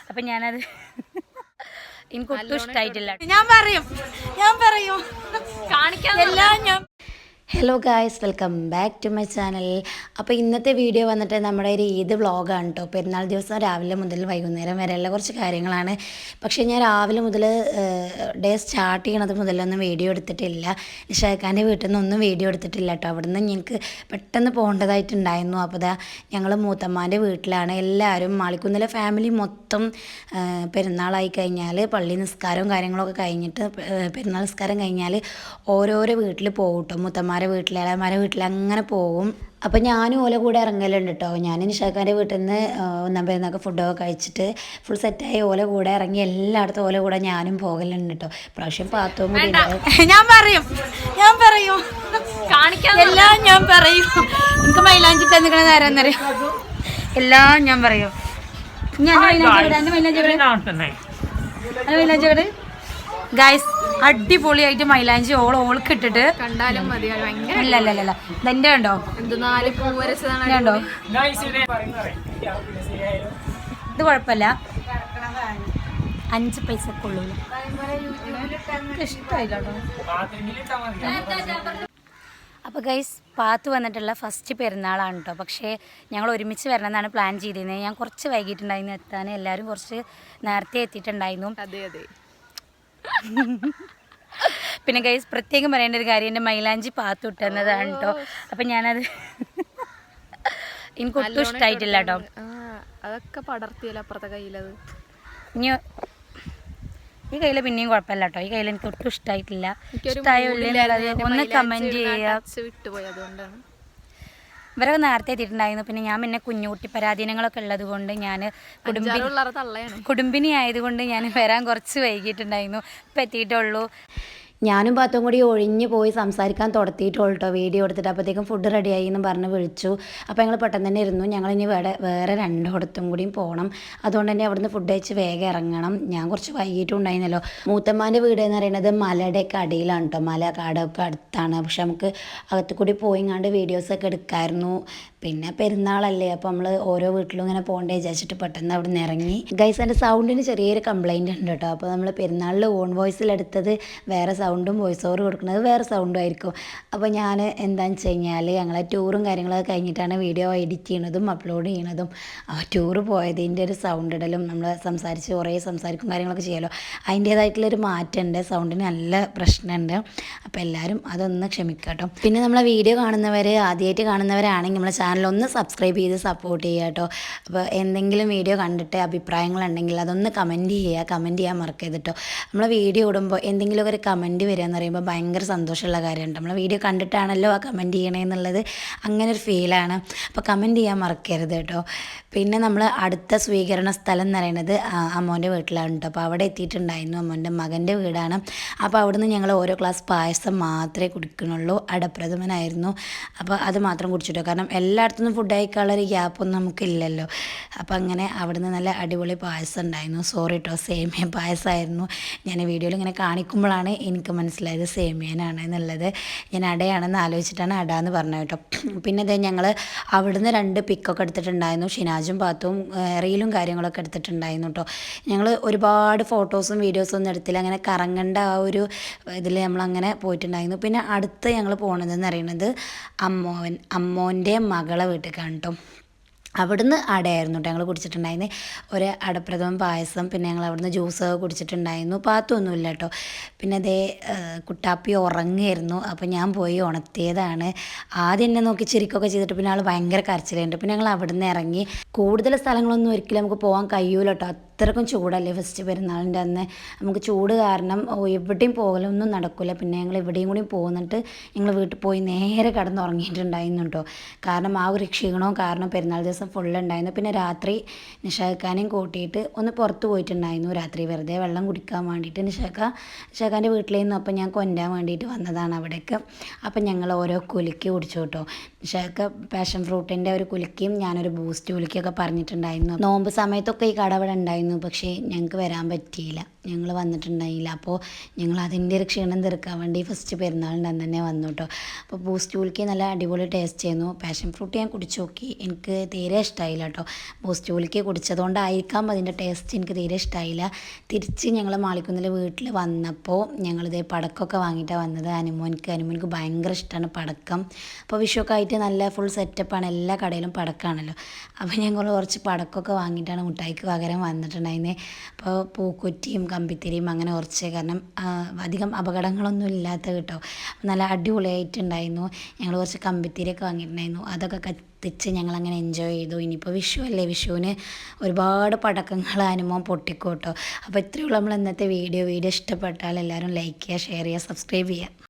അപ്പം ഞാനത് എനിക്ക് ഒട്ടും ഇഷ്ടമായിട്ടില്ല. ഞാൻ പറയും കാണിക്കാൻ എല്ലാം ഞാൻ. Hello guys, welcome back to my channel. അപ്പോൾ ഇന്നത്തെ വീഡിയോ വന്നിട്ട് നമ്മുടെ ഒരു ഈദ് വ്ളോഗാണ് കേട്ടോ. പെരുന്നാൾ ദിവസം രാവിലെ മുതൽ വൈകുന്നേരം വരെയുള്ള കുറച്ച് കാര്യങ്ങളാണ്. പക്ഷേ ഞാൻ രാവിലെ മുതൽ ഡേ സ്റ്റാർട്ട് ചെയ്യണത് മുതലൊന്നും വീഡിയോ എടുത്തിട്ടില്ല. നിഷാഖാൻ്റെ വീട്ടിൽ നിന്നൊന്നും വീഡിയോ എടുത്തിട്ടില്ല കേട്ടോ. അവിടുന്ന് ഞങ്ങൾക്ക് പെട്ടെന്ന് പോകേണ്ടതായിട്ടുണ്ടായിരുന്നു. അപ്പോൾ ഇതാ ഞങ്ങൾ മൂത്തമ്മാൻ്റെ വീട്ടിലാണ്. എല്ലാവരും മാളിക്കുന്നിലെ ഫാമിലി മൊത്തം പെരുന്നാളായി കഴിഞ്ഞാൽ പള്ളി നിസ്കാരവും കാര്യങ്ങളൊക്കെ കഴിഞ്ഞിട്ട് പെരുന്നാൾ നിസ്കാരം കഴിഞ്ഞാൽ ഓരോരോ വീട്ടിൽ പോകും കേട്ടോ. മൂത്തമ്മാരുടെ വീട്ടിൽ ഇളയമാരുടെ വീട്ടിൽ അങ്ങനെ പോകും. അപ്പോൾ ഞാനും ഓല കൂടെ ഇറങ്ങലുണ്ട് കേട്ടോ. ഞാൻ നിഷാഖാൻ്റെ വീട്ടിൽ നിന്ന് ഒന്നാം പെരുന്നാൾക്ക് ഫുഡൊക്കെ കഴിച്ചിട്ട് ഫുൾ സെറ്റായി ഓല കൂടെ ഇറങ്ങി എല്ലായിടത്തും ഓല കൂടെ ഞാനും പോകലുണ്ട് കേട്ടോ. പ്രാവശ്യം പാത്തവും കൂടി ഞാൻ പറയും കാണിക്കാൻ എല്ലാം ഞാൻ പറയും. എനിക്ക് മൈലാഞ്ചി തന്നിക്കണ നേരം എന്നറിയാം. എല്ലാം ഞാൻ പറയും. ഗായ്സ്, അടിപൊളിയായിട്ട് മൈലാഞ്ചി ഓൾക്ക് ഇട്ടിട്ട് കണ്ടാലും മതി. ഇല്ല ഇതെന്റെ കണ്ടോ, കണ്ടോ, ഇത് കുഴപ്പമില്ല, 5 പൈസക്കുള്ളൂ. ഇഷ്ടമായില്ലോ. അപ്പോൾ ഗൈസ്, പാത്ത് വന്നിട്ടുള്ള ഫസ്റ്റ് പെരുന്നാളാണ് കേട്ടോ. പക്ഷേ ഞങ്ങൾ ഒരുമിച്ച് വരണമെന്നാണ് പ്ലാൻ ചെയ്തിരുന്നത്. ഞാൻ കുറച്ച് വൈകിട്ടുണ്ടായിരുന്നു എത്താൻ. എല്ലാവരും കുറച്ച് നേരത്തെ എത്തിയിട്ടുണ്ടായിരുന്നു. അതെ പിന്നെ ഗൈസ്, പ്രത്യേകം പറയേണ്ട ഒരു കാര്യം, എൻ്റെ മൈലാഞ്ചി പാത്ത് വിട്ടുന്നതാണ് കേട്ടോ. അപ്പം ഞാനത് എനിക്ക് ഒട്ടും ഇഷ്ടമായിട്ടില്ല കേട്ടോ. അതൊക്കെ പടർത്തിയല്ലോ അപ്പുറത്തെ കയ്യിലത്. ഇനി ഈ കയ്യിൽ പിന്നെയും കുഴപ്പമില്ല കേട്ടോ. ഈ കയ്യിൽ എനിക്ക് ഒട്ടും ഇഷ്ടമായിട്ടില്ല. ഇഷ്ടമായുള്ളത് ഒന്ന് കമൻറ്റ് ചെയ്യുക. ഇവരൊക്കെ നേരത്തെ എത്തിയിട്ടുണ്ടായിരുന്നു. പിന്നെ ഞാൻ പിന്നെ കുഞ്ഞുകുട്ടി പരാധീനങ്ങളൊക്കെ ഉള്ളത് കൊണ്ട് ഞാൻ കുടുംബിനി ആയതുകൊണ്ട് ഞാൻ വരാൻ കുറച്ച് വൈകിട്ടുണ്ടായിരുന്നു. ഇപ്പം എത്തിയിട്ടുള്ളൂ. ഞാനും പാത്തും കൂടി ഒഴിഞ്ഞ് പോയി സംസാരിക്കാൻ തുടത്തിയിട്ടുള്ളൂ കേട്ടോ. വീഡിയോ എടുത്തിട്ട് അപ്പോഴത്തേക്കും ഫുഡ് റെഡിയായി എന്ന് പറഞ്ഞ് വിളിച്ചു. അപ്പോൾ ഞങ്ങൾ പെട്ടെന്ന് തന്നെ ഇരുന്നു. ഞങ്ങളിനി വേറെ 2 കൂടിയും പോകണം. അതുകൊണ്ട് തന്നെ അവിടുന്ന് ഫുഡ് കഴിച്ച് വേഗം ഇറങ്ങണം. ഞാൻ കുറച്ച് വൈകിട്ടുണ്ടായിരുന്നല്ലോ. മൂത്തമ്മാൻ്റെ വീട് എന്ന് പറയുന്നത് മലയുടെയൊക്കെ അടിയിലാണ് കേട്ടോ. മല കാടൊക്കെ അടുത്താണ്. പക്ഷെ നമുക്ക് അകത്ത് കൂടി പോയിങ്ങാണ്ട് വീഡിയോസൊക്കെ എടുക്കാമായിരുന്നു. പിന്നെ പെരുന്നാളല്ലേ, അപ്പോൾ നമ്മൾ ഓരോ വീട്ടിലും ഇങ്ങനെ പോകണ്ടേ വിചാരിച്ചിട്ട് പെട്ടെന്ന് അവിടെ നിന്ന് ഇറങ്ങി. ഗൈസ്, എൻ്റെ സൗണ്ടിന് ചെറിയൊരു കംപ്ലൈൻറ്റ് ഉണ്ട് കേട്ടോ. അപ്പോൾ നമ്മൾ പെരുന്നാളിൽ ഓൺ വോയിസിലെടുത്തത് വേറെ സൗണ്ടും വോയിസ് ഓവർ കൊടുക്കുന്നത് വേറെ സൗണ്ടും ആയിരിക്കും. അപ്പോൾ ഞാൻ എന്താണെന്ന് വെച്ച് കഴിഞ്ഞാൽ ഞങ്ങളെ ടൂറും കാര്യങ്ങളൊക്കെ കഴിഞ്ഞിട്ടാണ് വീഡിയോ എഡിറ്റ് ചെയ്യണതും അപ്ലോഡ് ചെയ്യണതും. ടൂറ് പോയതിൻ്റെ ഒരു സൗണ്ട് ഇടലും നമ്മൾ കുറേ സംസാരിക്കും കാര്യങ്ങളൊക്കെ ചെയ്യുമല്ലോ, അതിൻ്റേതായിട്ടുള്ളൊരു മാറ്റമുണ്ട്. സൗണ്ടിന് നല്ല പ്രശ്നമുണ്ട്. അപ്പോൾ എല്ലാവരും അതൊന്ന് ക്ഷമിക്കാട്ടോ. പിന്നെ നമ്മളെ വീഡിയോ കാണുന്നവർ ആദ്യമായിട്ട് കാണുന്നവരാണെങ്കിൽ നമ്മളെ ചാനലൊന്ന് സബ്സ്ക്രൈബ് ചെയ്ത് സപ്പോർട്ട് ചെയ്യുക കേട്ടോ. അപ്പോൾ എന്തെങ്കിലും വീഡിയോ കണ്ടിട്ട് അഭിപ്രായങ്ങളുണ്ടെങ്കിൽ അതൊന്ന് കമൻറ്റ് ചെയ്യാൻ മറക്കരുത് കേട്ടോ. നമ്മൾ വീഡിയോ ഇടുമ്പോൾ എന്തെങ്കിലുമൊക്കെ ഒരു കമൻറ്റ് വരിക എന്ന് പറയുമ്പോൾ ഭയങ്കര സന്തോഷമുള്ള കാര്യമാണ്. നമ്മൾ വീഡിയോ കണ്ടിട്ടാണല്ലോ ആ കമൻറ്റ് ചെയ്യണമെന്നുള്ളത് അങ്ങനെ ഒരു ഫീലാണ്. അപ്പോൾ കമൻറ്റ് ചെയ്യാൻ മറക്കരുത് കേട്ടോ. പിന്നെ നമ്മൾ അടുത്ത സ്വീകരണ സ്ഥലം എന്ന് പറയുന്നത് അമ്മോൻ്റെ വീട്ടിലാണ് കേട്ടോ. അപ്പോൾ അവിടെ എത്തിയിട്ടുണ്ടായിരുന്നു. അമ്മോൻ്റെ മകൻ്റെ വീടാണ്. അപ്പോൾ അവിടുന്ന് ഞങ്ങൾ ഓരോ ഗ്ലാസ് പായസം മാത്രമേ കുടിക്കണുള്ളൂ. അടപ്രഥമനായിരുന്നു. അപ്പോൾ അത് മാത്രം കുടിച്ചിട്ടോ. കാരണം എല്ലായിടത്തുനിന്നും ഫുഡ് കഴിക്കാനുള്ളൊരു ഗ്യാപ്പൊന്നും നമുക്കില്ലല്ലോ. അപ്പോൾ അങ്ങനെ അവിടുന്ന് നല്ല അടിപൊളി പായസം ഉണ്ടായിരുന്നു. സോറി കേട്ടോ, സേമിയ പായസമായിരുന്നു. ഞാൻ വീഡിയോയിൽ ഇങ്ങനെ കാണിക്കുമ്പോഴാണ് എനിക്ക് മനസ്സിലായത് സേമിയനാണ് എന്നുള്ളത്. ഞാൻ അടയാണെന്ന് ആലോചിച്ചിട്ടാണ് അട എന്ന് പറഞ്ഞത് കേട്ടോ. പിന്നെ ഇതേ ഞങ്ങൾ അവിടുന്ന് 2 പിക്കൊക്കെ എടുത്തിട്ടുണ്ടായിരുന്നു. ഷിനാജും പാത്തും റീലും കാര്യങ്ങളൊക്കെ എടുത്തിട്ടുണ്ടായിരുന്നു കേട്ടോ. ഞങ്ങൾ ഒരുപാട് ഫോട്ടോസും വീഡിയോസും ഒന്നും എടുത്തില്ല. അങ്ങനെ കറങ്ങേണ്ട ആ ഒരു ഇതിൽ നമ്മളങ്ങനെ പോയിട്ടുണ്ടായിരുന്നു. പിന്നെ അടുത്ത് ഞങ്ങൾ പോണതെന്ന് പറയുന്നത് അമ്മോൻ്റെ മകളെ വീട്ടിലേക്കാണ് കേട്ടോ. അവിടുന്ന് അടയായിരുന്നു കേട്ടോ ഞങ്ങൾ കുടിച്ചിട്ടുണ്ടായിരുന്നു. ഒരു അടപ്രഥമൻ പായസം. പിന്നെ ഞങ്ങൾ അവിടുന്ന് ജ്യൂസൊക്കെ കുടിച്ചിട്ടുണ്ടായിരുന്നു. പാത്തൊന്നുമില്ല കേട്ടോ. പിന്നെ അതേ കുട്ടാപ്പി ഉറങ്ങുമായിരുന്നു. അപ്പോൾ ഞാൻ പോയി ഉണർത്തിയതാണ്. ആദ്യം എന്നെ നോക്കി ചിരിക്കൊക്കെ ചെയ്തിട്ട് പിന്നെ ആൾ ഭയങ്കര കരച്ചിലുണ്ട്. പിന്നെ ഞങ്ങൾ അവിടുന്ന് ഇറങ്ങി. കൂടുതൽ സ്ഥലങ്ങളൊന്നും ഒരിക്കലും നമുക്ക് പോകാൻ കഴിയൂല കേട്ടോ. അത്രക്കും ചൂടല്ലേ ഫസ്റ്റ് പെരുന്നാളിൻ്റെ അന്ന്. നമുക്ക് ചൂട് കാരണം എവിടെയും പോകലൊന്നും നടക്കില്ല. പിന്നെ ഞങ്ങൾ എവിടെയും കൂടി പോന്നിട്ട് ഞങ്ങൾ വീട്ടിൽ പോയി നേരെ കിടന്നുറങ്ങിയിട്ടുണ്ടായിരുന്നു കേട്ടോ. കാരണം ആ ഒരു ക്ഷീണവും കാരണം പെരുന്നാൾ ദിവസം ഫുള്ളുണ്ടായിരുന്നു. പിന്നെ രാത്രി നിഷാഖാനെയും കൂട്ടിയിട്ട് ഒന്ന് പുറത്ത് പോയിട്ടുണ്ടായിരുന്നു. രാത്രി വെറുതെ വെള്ളം കുടിക്കാൻ വേണ്ടിയിട്ട് നിഷാഖാൻ്റെ വീട്ടിൽ നിന്ന്. അപ്പം ഞാൻ കൊണ്ടുവരാൻ വേണ്ടിയിട്ട് വന്നതാണ് അവിടേക്ക്. അപ്പം ഞങ്ങൾ ഓരോ കുലുക്കി കുടിച്ചു കേട്ടോ. ഷേക്ക് പാഷൻ ഫ്രൂട്ടിൻ്റെ ഒരു കുലുക്കിയും ഞാനൊരു ബൂസ്റ്റ് കുലുക്കിയൊക്കെ പറഞ്ഞിട്ടുണ്ടായിരുന്നു. നോമ്പ് സമയത്തൊക്കെ ഈ കട ഇവിടെ ഉണ്ടായിരുന്നു, പക്ഷേ ഞങ്ങൾക്ക് വരാൻ പറ്റിയില്ല, ഞങ്ങൾ വന്നിട്ടുണ്ടായില്ല. അപ്പോൾ ഞങ്ങൾ അതിൻ്റെ ഒരു ക്ഷീണം തീർക്കാൻ വേണ്ടി ഫസ്റ്റ് പെരുന്നാളിൻ്റെ അന്ന് തന്നെ വന്നു കേട്ടോ. അപ്പോൾ ബൂസ്റ്റ് കുലുക്കി നല്ല അടിപൊളി ടേസ്റ്റ് ചെയ്യുന്നു. പാഷൻ ഫ്രൂട്ട് ഞാൻ കുടിച്ച് നോക്കി, എനിക്ക് തീരെ ഇഷ്ടമായില്ല കേട്ടോ. ബൂസ്റ്റ് കുലുക്കി കുടിച്ചതുകൊണ്ടായിരിക്കാം അതിൻ്റെ ടേസ്റ്റ് എനിക്ക് തീരെ ഇഷ്ടമായില്ല. തിരിച്ച് ഞങ്ങൾ മാളിക്കുന്നിൽ വീട്ടിൽ വന്നപ്പോൾ ഞങ്ങളിതേ പടക്കമൊക്കെ വാങ്ങിയിട്ടാണ് വന്നത്. അനുമോനിക്ക് ഭയങ്കര ഇഷ്ടമാണ് പടക്കം. അപ്പോൾ വിഷുവൊക്കെ ആയിട്ട് നല്ല ഫുൾ സെറ്റപ്പാണ്, എല്ലാ കടയിലും പടക്കമാണല്ലോ. അപ്പോൾ ഞങ്ങൾ കുറച്ച് പടക്കമൊക്കെ വാങ്ങിയിട്ടാണ് മുട്ടായിക്ക് പകരം വന്നിട്ടുണ്ടായിരുന്നത്. അപ്പോൾ പൂക്കുറ്റിയും കമ്പിത്തിരിയും അങ്ങനെ കുറച്ച്, കാരണം അധികം അപകടങ്ങളൊന്നും ഇല്ലാത്ത കേട്ടോ. നല്ല അടിപൊളിയായിട്ടുണ്ടായിരുന്നു. ഞങ്ങൾ കുറച്ച് കമ്പിത്തിരിയൊക്കെ വാങ്ങിയിട്ടുണ്ടായിരുന്നു, അതൊക്കെ കത്തിച്ച് ഞങ്ങളങ്ങനെ എൻജോയ് ചെയ്തു. ഇനിയിപ്പോൾ വിഷു അല്ലേ, വിഷുവിന് ഒരുപാട് പടക്കങ്ങൾ അനുമോൻ പൊട്ടിക്കോട്ടോ. അപ്പോൾ ഇത്രയുള്ള നമ്മൾ ഇന്നത്തെ വീഡിയോ ഇഷ്ടപ്പെട്ടാൽ എല്ലാവരും ലൈക്ക് ചെയ്യുക, ഷെയർ ചെയ്യുക, സബ്സ്ക്രൈബ് ചെയ്യുക.